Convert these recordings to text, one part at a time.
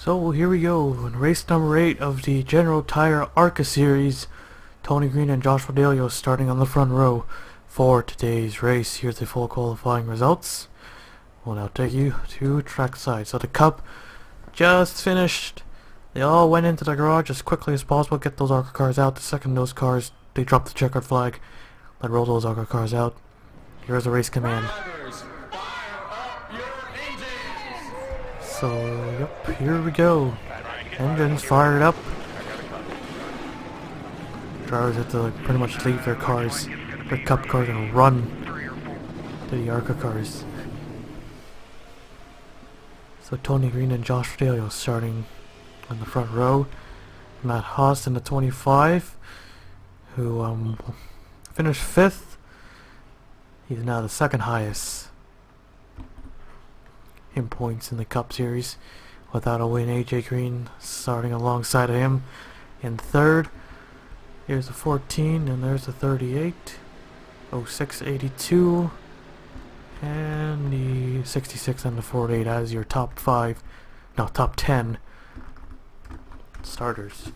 So here we go, in race number 8 of the General Tire ARCA series. Tony Green and Josh Fidelio starting on the front row for today's race. Here's the full qualifying results. We'll now take you to trackside. So the Cup just finished. They all went into the garage as quickly as possible, get those ARCA cars out. The second those cars, they dropped the checkered flag. Let roll those ARCA cars out. Here's the race command. So, yep, here we go. Engines fired up. Drivers have to pretty much leave their cars, their Cup cars, and run to the ARCA cars. So Tony Green and Josh Fidelio starting on the front row. Matt Haas in the 25, who finished 5th. He's now the second highest in points in the Cup series without a win. AJ Green starting alongside of him in 3rd. Here's the 14 and there's the 38. 0682 and the 66 and the 48 as your top 10 starters.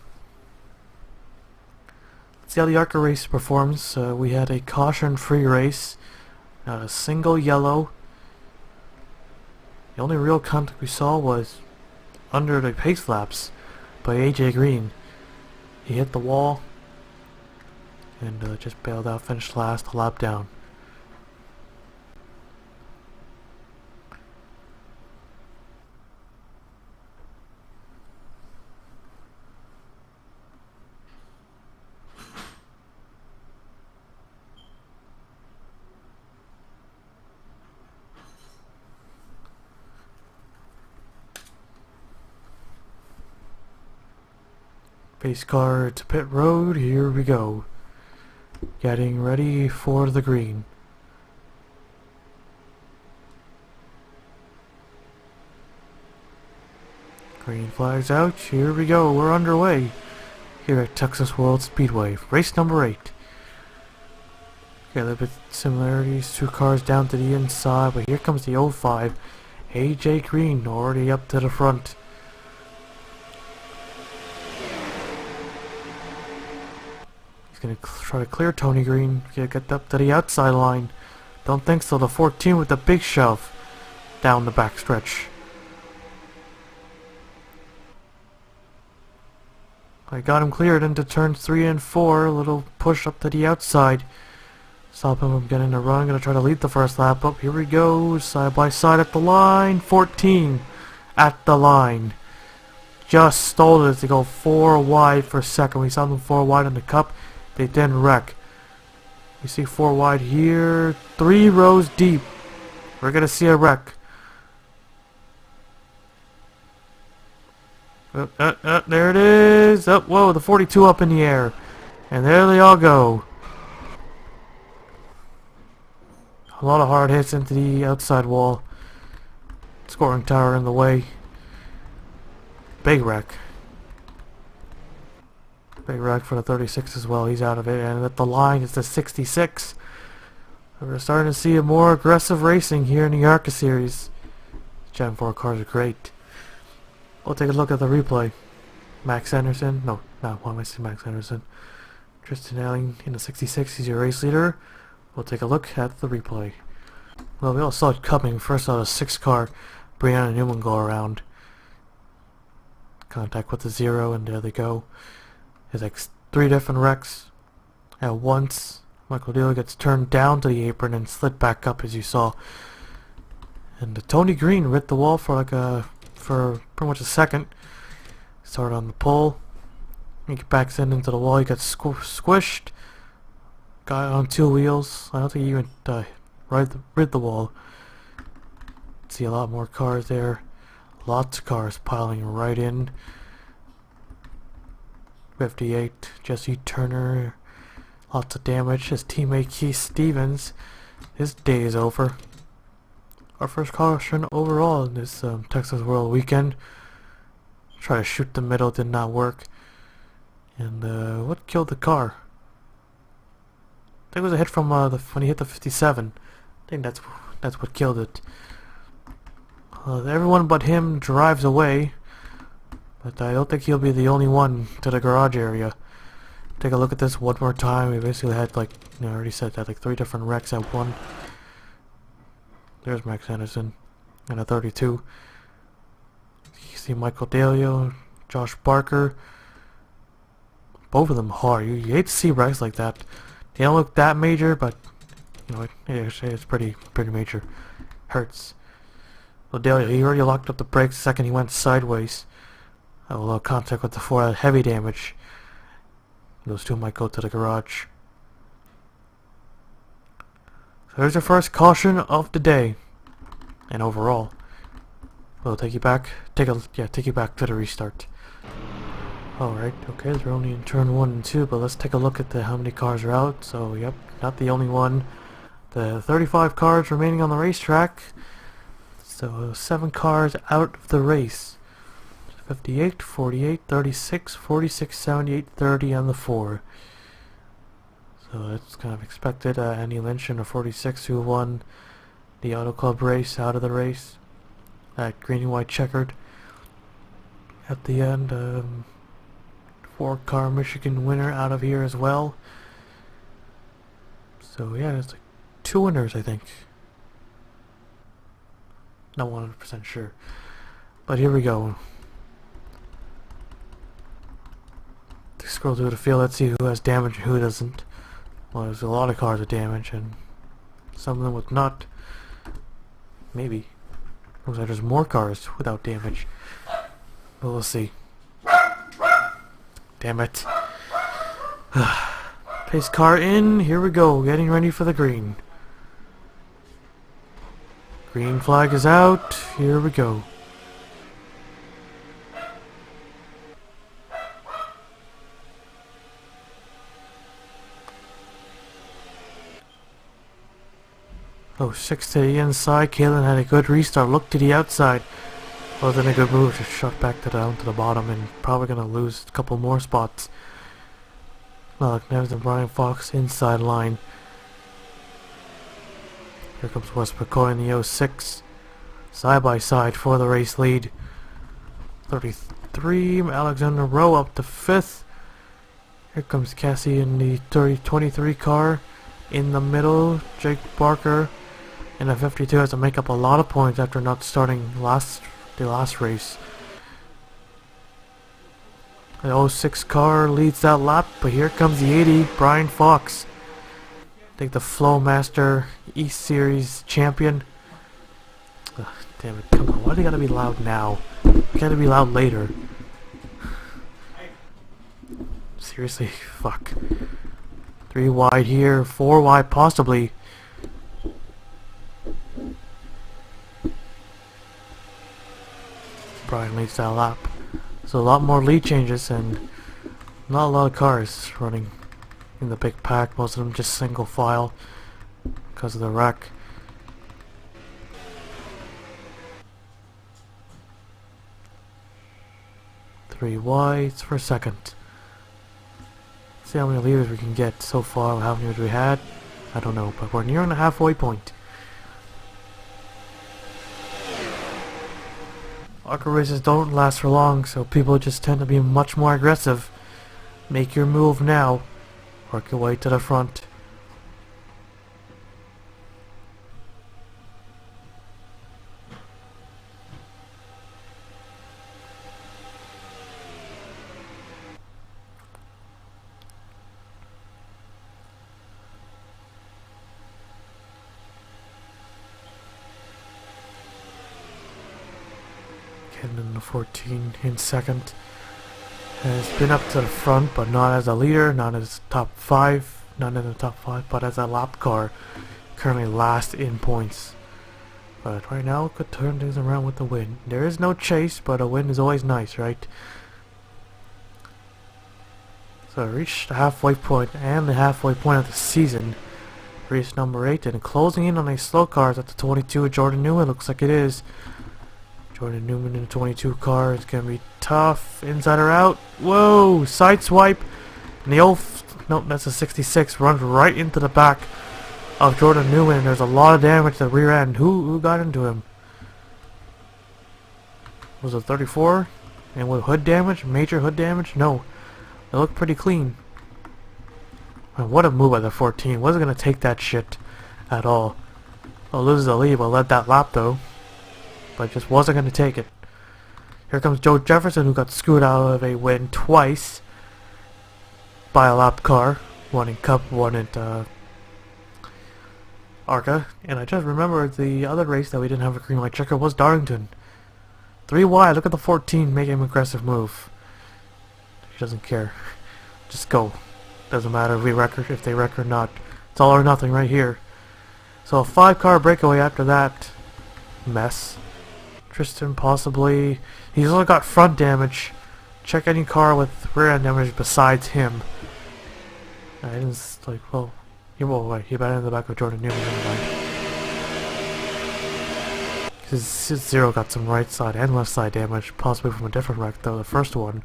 Let's see how the ARCA race performs. We had a caution-free race, not a single yellow. The only real contact we saw was under the pace laps by AJ Green. He hit the wall and just bailed out, finished last, a lap down. Pace car to pit road, here we go. Getting ready for the green. Green flags out, here we go, we're underway. Here at Texas World Speedway, race number 8. Okay, a little bit similarities, 2 cars down to the inside, but here comes the 05. AJ Green already up to the front. He's going to try to clear Tony Green, get up to the outside line. Don't think so, the 14 with the big shove down the backstretch. I got him cleared into turns 3 and 4, a little push up to the outside. Stop him from getting a run, going to try to lead the first lap up. Here we go, side by side at the line, 14 at the line. Just stole it to go 4 wide for second. We saw them 4 wide in the Cup. They didn't wreck. You see 4 wide here, 3 rows deep. We're gonna see a wreck. There it is. Oh, whoa, the 42 up in the air. And there they all go. A lot of hard hits into the outside wall. Scoring tower in the way. Big wreck. Big wreck for the 36 as well, he's out of it, and at the line is the 66. We're starting to see a more aggressive racing here in the ARCA series. Gen 4 cars are great. We'll take a look at the replay. Max Anderson, no, not one, I see Max Anderson. Tristan Elling in the 66, he's your race leader. We'll take a look at the replay. Well, we all saw it coming. First saw the 6 car, Brianna Newman go around. Contact with the 0, and there they go. There's like 3 different wrecks at once. Michael Dealer gets turned down to the apron and slid back up, as you saw. And Tony Green ripped the wall for for pretty much a second. Started on the pole. He backs into the wall. He gets squished. Got on 2 wheels. I don't think he even rid the wall. See a lot more cars there. Lots of cars piling right in. 58, Jesse Turner, lots of damage. His teammate Keith Stevens, his day is over. Our first caution overall in this Texas World weekend. Try to shoot the middle, did not work. And what killed the car? I think it was a hit from when he hit the 57. I think that's what killed it. Everyone but him drives away. But I don't think he'll be the only one to the garage area. Take a look at this one more time. We basically had, like, I already said that, like 3 different wrecks at one. There's Max Anderson and a 32. You see Michael Dalio, Josh Barker. Both of them hard. You hate to see wrecks like that. They don't look that major, but you know it's pretty major. Hurts. Well, Dalio, he already locked up the brakes the second he went sideways. A little contact with the forehead, heavy damage. Those two might go to the garage. So there's your first caution of the day, and overall, we'll take you back. Take you back to the restart. All right, okay, they're only in turn 1 and 2, but let's take a look at how many cars are out. So, yep, not the only one. The 35 cars remaining on the racetrack. So 7 cars out of the race. 58, 48, 36, 46, 78, 30, and the 4. So that's kind of expected. Andy Lynch in a 46 who won the Auto Club race out of the race. That green and white checkered. At the end, 4-car Michigan winner out of here as well. So yeah, it's like 2 winners, I think. Not 100% sure. But here we go. Scroll through the field, let's see who has damage and who doesn't. Well, there's a lot of cars with damage and some of them with not. Maybe. Looks like there's more cars without damage. But we'll see. Damn it. Pace car in, here we go, getting ready for the green. Green flag is out, here we go. Oh, 6 to the inside. Kalen had a good restart. Look to the outside. Wasn't a good move. Just shot back down to the bottom and probably gonna lose a couple more spots. Look, there's the Brian Fox inside line. Here comes Wes McCoy in the 06. Side by side for the race lead. 33. Alexander Rowe up to 5th. Here comes Cassie in the 23 car. In the middle, Jake Barker in a 52 has to make up a lot of points after not starting the last race. The 06 car leads that lap, but here comes the 80, Brian Fox. I think the Flowmaster East Series champion. Ugh, damn it, come on, why do you gotta be loud now? You gotta be loud later. Seriously, fuck. 3 wide here, 4 wide possibly. Brian leads that lap. So a lot more lead changes and not a lot of cars running in the big pack. Most of them just single file because of the wreck. Three wides for second. See how many leaders we can get so far. How many we had? I don't know, but we're nearing the halfway point. ARCA races don't last for long, so people just tend to be much more aggressive. Make your move now. Work your way to the front. Getting in the 14 in second. Has been up to the front, but not as a leader, not as top 5, not in the top 5, but as a lap car. Currently last in points. But right now, could turn things around with the win. There is no chase, but a win is always nice, right? So I reached the halfway point and the halfway point of the season. Race number 8 and closing in on a slow car at the 22 Jordan Newman. Looks like it is. Jordan Newman in the 22 car. It's going to be tough. Inside or out. Whoa! Side swipe. And the old... Nope, that's a 66. Runs right into the back of Jordan Newman. There's a lot of damage to the rear end. Who got into him? Was it 34? And with hood damage, major hood damage, no. They look pretty clean. And what a move by the 14. Wasn't going to take that shit at all. I'll lose the lead. I'll let that lap though. But just wasn't going to take it. Here comes Joe Jefferson, who got screwed out of a win twice by a lap car. One in Cup, one at ARCA. And I just remembered the other race that we didn't have a green light checker was Darlington. 3 wide. Look at the 14 making an aggressive move. He doesn't care. Just go. Doesn't matter if we wreck if they wreck or not. It's all or nothing right here. So a 5-car breakaway after that mess. Tristan possibly. He's only got front damage. Check any car with rear end damage besides him. I didn't like. Well, he better in the back of Jordan Newman. Never mind. His Zero got some right side and left side damage, possibly from a different wreck though. The first one.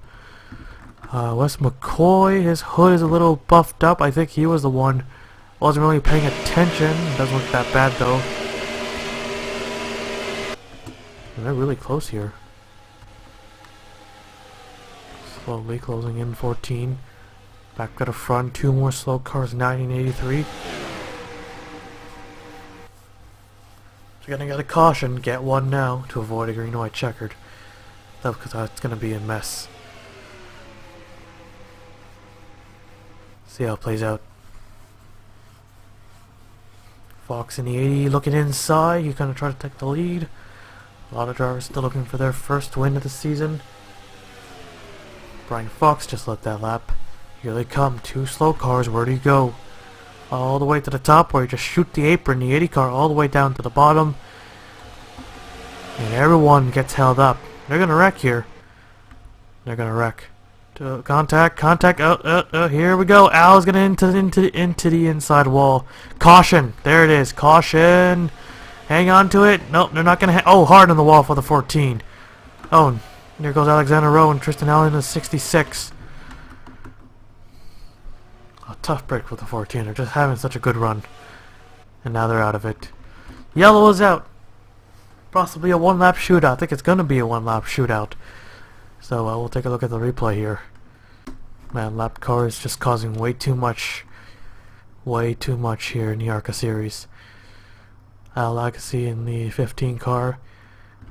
Wes McCoy, his hood is a little buffed up. I think he was the one. Wasn't really paying attention. Doesn't look that bad though. And they're really close here. Slowly closing in 14. Back to the front. 2 more slow cars. 1983. So you're gonna get a caution. Get one now to avoid a green white checkered. Because that's gonna be a mess. See how it plays out. Fox in the 80 looking inside. He's gonna try to take the lead. A lot of drivers still looking for their first win of the season. Brian Fox just let that lap. Here they come. 2 slow cars. Where do you go? All the way to the top, or you just shoot the apron, the 80 car, all the way down to the bottom. And everyone gets held up. They're gonna wreck here. They're gonna wreck. Contact. Here we go. Al's gonna into the inside wall. Caution. There it is. Caution. Hang on to it. Nope, they're not gonna. Oh, hard on the wall for the 14. Oh, and there goes Alexander Rowe and Tristan Allen in the 66. A tough break for the 14. They're just having such a good run, and now they're out of it. Yellow is out. Possibly a 1-lap shootout. I think it's gonna be a 1-lap shootout. So we'll take a look at the replay here. Man, lap car is just causing way too much here in the ARCA series. Al Agassi in the 15 car,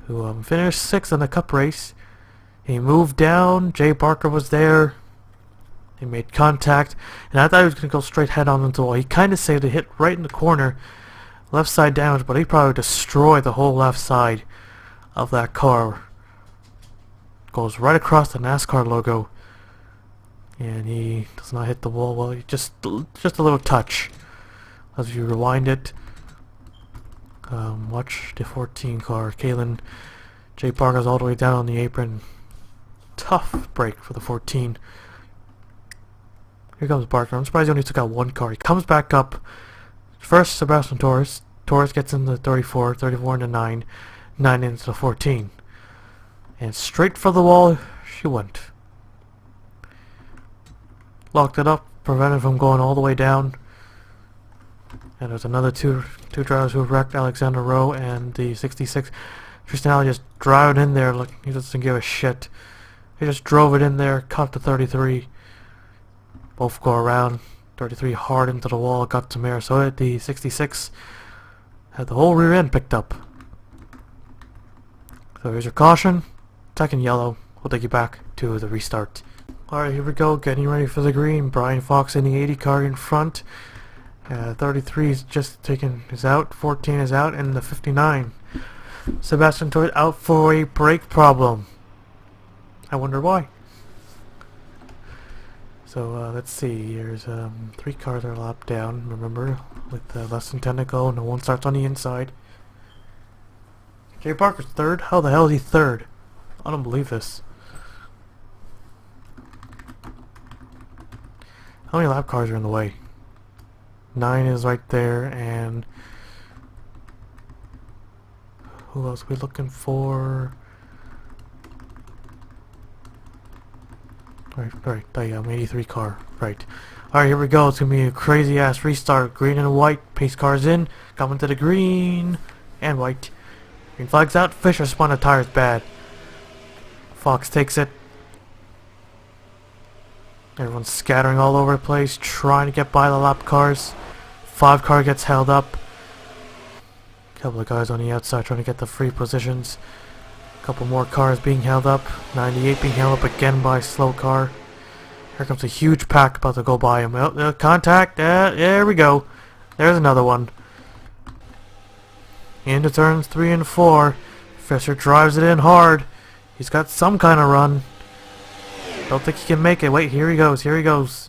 who finished 6th in the Cup race. He moved down. Jay Barker was there. He made contact, and I thought he was going to go straight head on into the wall. He kind of saved it, hit right in the corner, left side damage, but he probably destroyed the whole left side of that car. Goes right across the NASCAR logo, and he does not hit the wall. Well, he just a little touch. As you rewind it, watch the 14 car. Kalen Jay Barker's all the way down on the apron. Tough break for the 14. Here comes Barker. I'm surprised he only took out 1 car. He comes back up. First, Sebastian Torres. Torres gets in the 34 into 9. 9 into the 14. And straight for the wall she went. Locked it up, prevented from going all the way down. And there's another two drivers who wrecked, Alexander Rowe and the 66. Tristan Allen just drove it in there. Look, he doesn't give a shit. He just drove it in there, caught the 33. Both go around. 33 hard into the wall, got some air. So did the 66. Had the whole rear end picked up. So here's your caution. Second yellow. We'll take you back to the restart. Alright, here we go. Getting ready for the green. Brian Fox in the 80 car in front. 33 is just is out. 14 is out. And the 59. Sebastian Todd out for a brake problem. I wonder why. So let's see. Here's 3 cars are lapped down. Remember, with less than 10 to go. No one starts on the inside. Jay Parker's third. How the hell is he third? I don't believe this. How many lap cars are in the way? 9 is right there, and who else are we looking for? Right, the 83 car. Right. Alright, here we go. It's gonna be a crazy ass restart. Green and white. Pace cars in. Coming to the green and white. Green flag's out. Fisher spun a tires bad. Fox takes it. Everyone's scattering all over the place, trying to get by the lap cars. 5 car gets held up. Couple of guys on the outside trying to get the free positions. Couple more cars being held up. 98 being held up again by a slow car. Here comes a huge pack about to go by him. Oh, contact. There we go. There's another one. Into turns 3 and 4. Fisher drives it in hard. He's got some kind of run. Don't think he can make it. Wait, here he goes. Here he goes.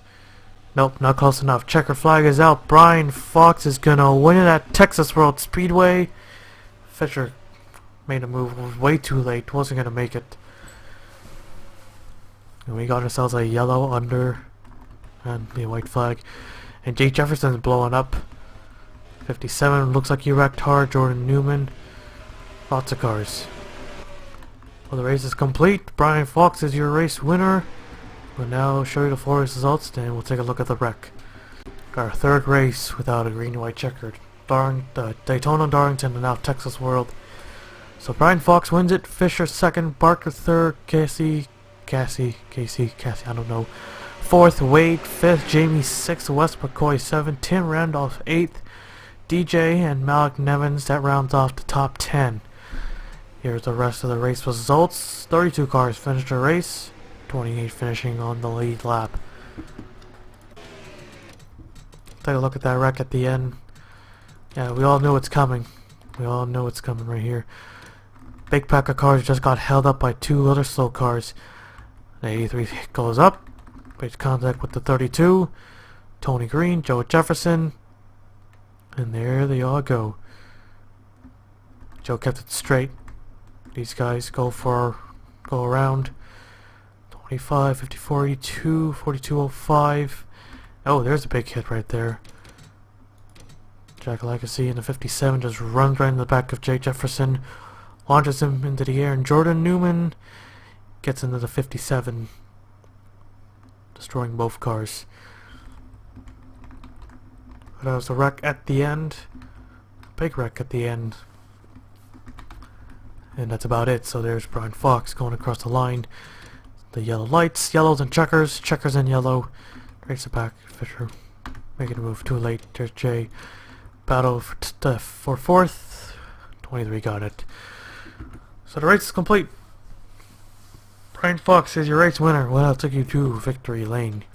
Nope, not close enough. Checker flag is out. Brian Fox is gonna win it at Texas World Speedway. Fisher made a move. Was way too late. Wasn't gonna make it. And we got ourselves a yellow under and the white flag. And Jake Jefferson's blowing up. 57 looks like he wrecked hard. Jordan Newman. Lots of cars. Well, the race is complete. Brian Fox is your race winner. We'll now show you the 4 race results, then we'll take a look at the wreck. Our 3rd race without a green and white checkered. Daytona, Darlington, and now Texas World. So Brian Fox wins it. Fisher 2nd, Barker 3rd, Casey, I don't know. 4th, Wade 5th, Jamie 6th, Wes McCoy 7th, Tim Randolph 8th, DJ and Malik Nevins. That rounds off the top 10. Here's the rest of the race results. 32 cars finished the race. 28 finishing on the lead lap. Take a look at that wreck at the end. Yeah, we all knew it's coming. We all know it's coming right here. Big pack of cars just got held up by 2 other slow cars. The 83 goes up. Makes contact with the 32. Tony Green, Joe Jefferson. And there they all go. Joe kept it straight. These guys go around. 25, 54, 82, 4205. Oh, there's a big hit right there. Jack Legacy in the 57 just runs right in the back of Jay Jefferson, launches him into the air, and Jordan Newman gets into the 57, destroying both cars. But that was a wreck at the end. Big wreck at the end. And that's about it. So there's Brian Fox going across the line. The yellow lights, yellows and checkers, checkers and yellow. Race it back. Fisher making a move too late. There's Jay. Battle for 4th. 23 got it. So the race is complete. Brian Fox is your race winner. Well, that took you to victory lane.